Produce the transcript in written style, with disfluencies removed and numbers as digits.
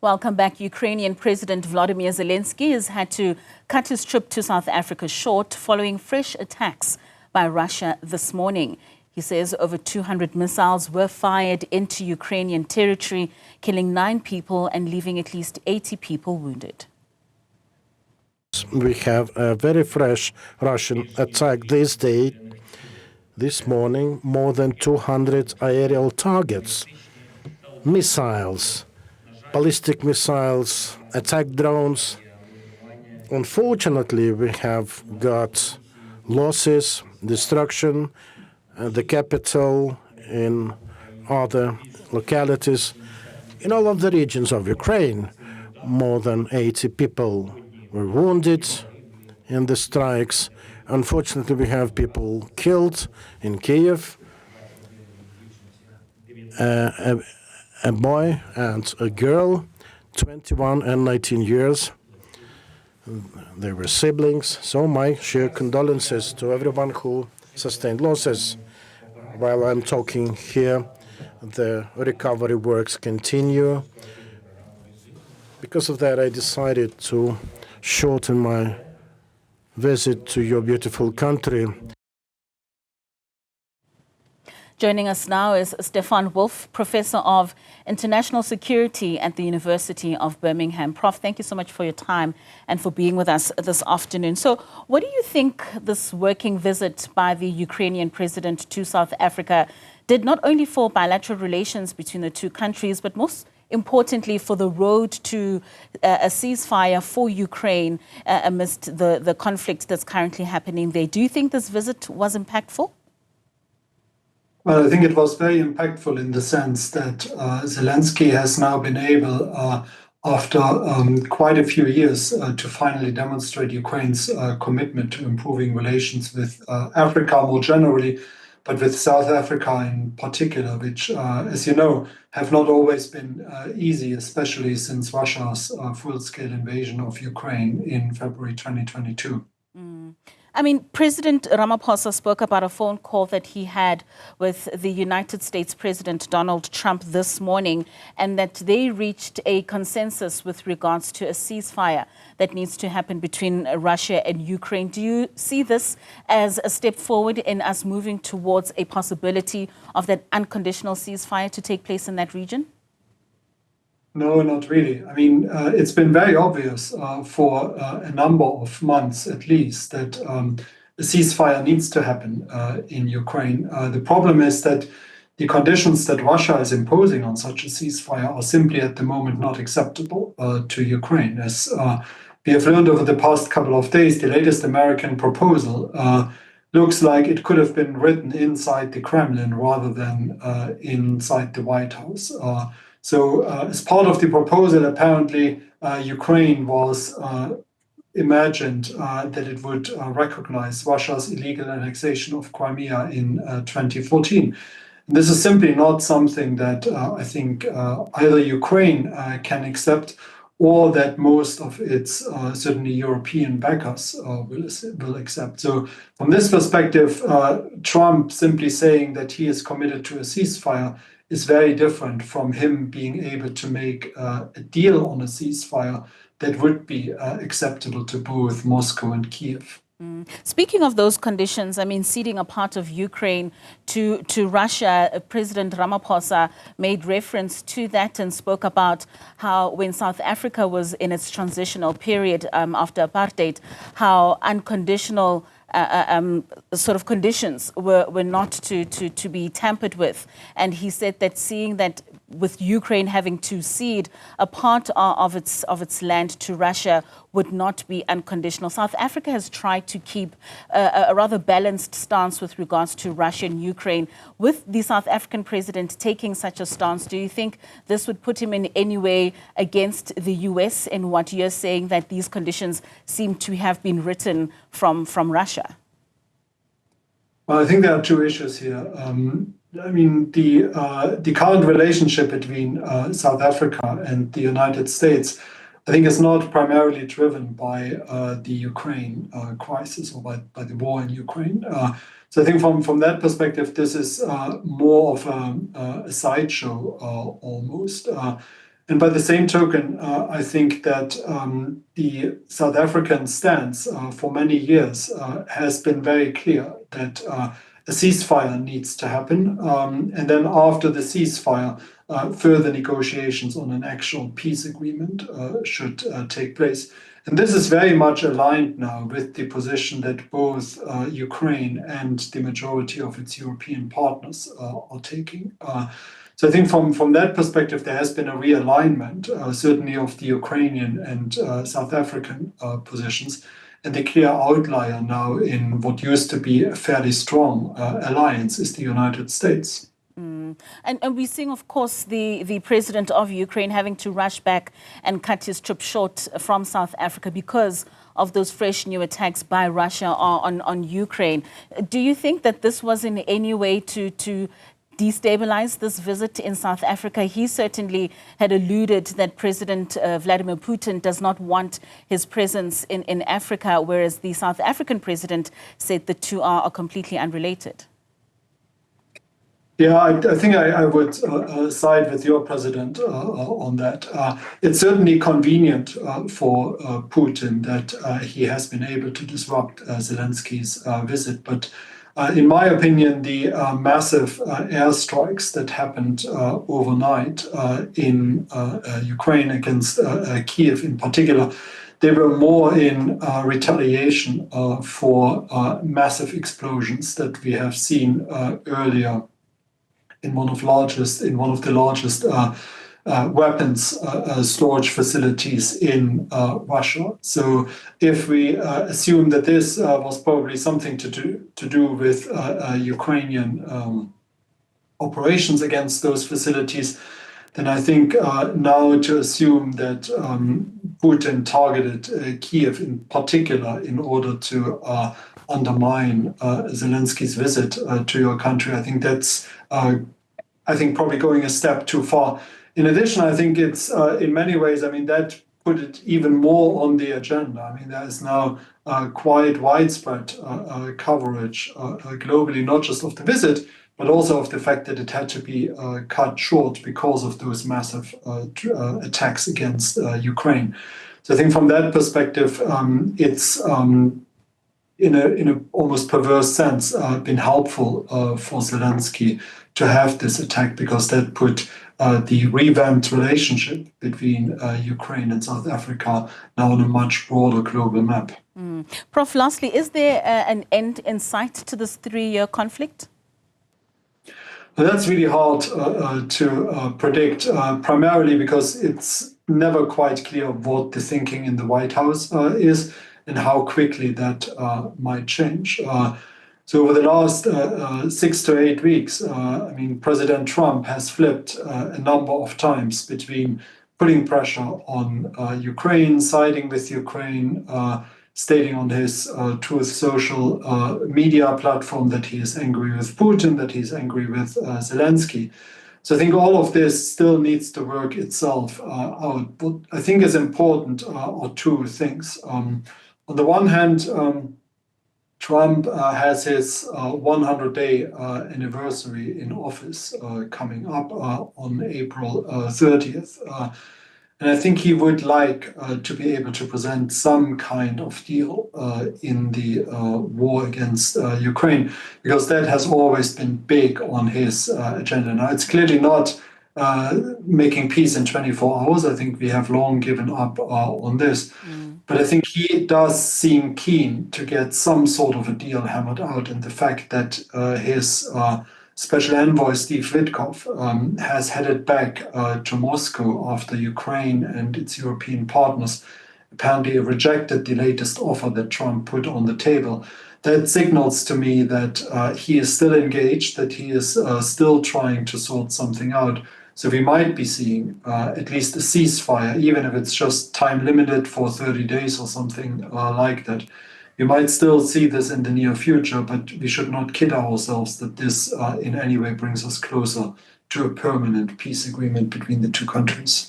Welcome back. Ukrainian President Volodymyr Zelenskyy has had to cut his trip to South Africa short following fresh attacks by Russia this morning. He says over 200 missiles were fired into Ukrainian territory, killing 9 people and leaving at least 80 people wounded. We have a very fresh Russian attack this morning, more than 200 aerial targets, missiles, ballistic missiles, attack drones. Unfortunately, we have got losses, destruction, the capital, in other localities. In all of the regions of Ukraine, more than 80 people were wounded in the strikes. Unfortunately, we have people killed in Kyiv, a boy and a girl, 21 and 19 years. They were siblings, so my sheer condolences to everyone who sustained losses. While I'm talking here, the recovery works continue. Because of that, I decided to shorten my visit to your beautiful country. Joining us now is Stefan Wolff, Professor of International Security at the University of Birmingham. Prof, thank you so much for your time and for being with us this afternoon. So what do you think this working visit by the Ukrainian president to South Africa did not only for bilateral relations between the two countries, but most importantly for the road to a ceasefire for Ukraine amidst the conflict that's currently happening there? Do you think this visit was impactful? Well, I think it was very impactful in the sense that Zelenskyy has now been able, after quite a few years, to finally demonstrate Ukraine's commitment to improving relations with Africa more generally, but with South Africa in particular, which, as you know, have not always been easy, especially since Russia's full-scale invasion of Ukraine in February 2022. I mean, President Ramaphosa spoke about a phone call that he had with the United States President Donald Trump this morning, and that they reached a consensus with regards to a ceasefire that needs to happen between Russia and Ukraine. Do you see this as a step forward in us moving towards a possibility of that unconditional ceasefire to take place in that region? No, not really. I mean, it's been very obvious for a number of months at least that a ceasefire needs to happen in Ukraine. The problem is that the conditions that Russia is imposing on such a ceasefire are simply at the moment not acceptable to Ukraine. As we have learned over the past couple of days, the latest American proposal looks like it could have been written inside the Kremlin rather than inside the White House. So as part of the proposal, apparently Ukraine was imagined that it would recognize Russia's illegal annexation of Crimea in 2014. And this is simply not something that I think either Ukraine can accept or that most of its certainly European backers will accept. So from this perspective, Trump simply saying that he is committed to a ceasefire is very different from him being able to make a deal on a ceasefire that would be acceptable to both Moscow and Kyiv. Speaking of those conditions, I mean, ceding a part of Ukraine to Russia, President Ramaphosa made reference to that and spoke about how when South Africa was in its transitional period after apartheid, how unconditional sort of conditions were not to be tampered with. And he said that seeing that with Ukraine having to cede a part of its land to Russia would not be unconditional. South Africa has tried to keep a rather balanced stance with regards to Russia and Ukraine. With the South African president taking such a stance, do you think this would put him in any way against the US in what you're saying that these conditions seem to have been written from Russia? Well, I think there are two issues here. I mean, the current relationship between South Africa and the United States, I think, is not primarily driven by the Ukraine crisis or by the war in Ukraine. So I think from that perspective, this is more of a sideshow almost. And by the same token, I think that the South African stance for many years has been very clear that a ceasefire needs to happen. And then after the ceasefire, further negotiations on an actual peace agreement should take place. And this is very much aligned now with the position that both Ukraine and the majority of its European partners are taking. So I think from that perspective, there has been a realignment, certainly of the Ukrainian and South African positions, and the clear outlier now in what used to be a fairly strong alliance is the United States. And we're seeing, of course, the president of Ukraine having to rush back and cut his trip short from South Africa because of those fresh new attacks by Russia on Ukraine. Do you think that this was in any way to destabilize this visit in South Africa? He certainly had alluded that President Vladimir Putin does not want his presence in Africa, whereas the South African president said the two are completely unrelated. Yeah, I think I would side with your president on that. It's certainly convenient for Putin that he has been able to disrupt Zelensky's visit. But in my opinion, the massive airstrikes that happened overnight in Ukraine against Kyiv in particular, they were more in retaliation for massive explosions that we have seen earlier in one of the largest weapons storage facilities in Russia. So if we assume that this was probably something to do with Ukrainian operations against those facilities, then I think now to assume that Putin targeted Kyiv in particular in order to undermine Zelensky's visit to your country, I think that's probably going a step too far. In addition, I think it's in many ways, that put it even more on the agenda. There is now quite widespread coverage globally, not just of the visit, but also of the fact that it had to be cut short because of those massive attacks against Ukraine. So I think from that perspective, it's in a almost perverse sense been helpful for Zelensky to have this attack, because that put the revamped relationship between Ukraine and South Africa now on a much broader global map. Prof, lastly, is there an end in sight to this 3-year conflict? Well, that's really hard to predict, primarily because it's never quite clear what the thinking in the White House is and how quickly that might change. So over the last 6 to 8 weeks, President Trump has flipped a number of times between putting pressure on Ukraine, siding with Ukraine, stating on his Truth Social media platform that he is angry with Putin, that he's angry with Zelensky. So I think all of this still needs to work itself out. What I think is important are two things. On the one hand, Trump has his 100-day anniversary in office coming up on April 30th. And I think he would like to be able to present some kind of deal in the war against Ukraine, because that has always been big on his agenda. Now, it's clearly not making peace in 24 hours. I think we have long given up on this. But I think he does seem keen to get some sort of a deal hammered out. And the fact that his Special Envoy, Steve Witkoff, has headed back to Moscow after Ukraine and its European partners apparently rejected the latest offer that Trump put on the table, that signals to me that he is still engaged, that he is still trying to sort something out. So we might be seeing at least a ceasefire, even if it's just time limited for 30 days or something like that. We might still see this in the near future, but we should not kid ourselves that this in any way brings us closer to a permanent peace agreement between the two countries.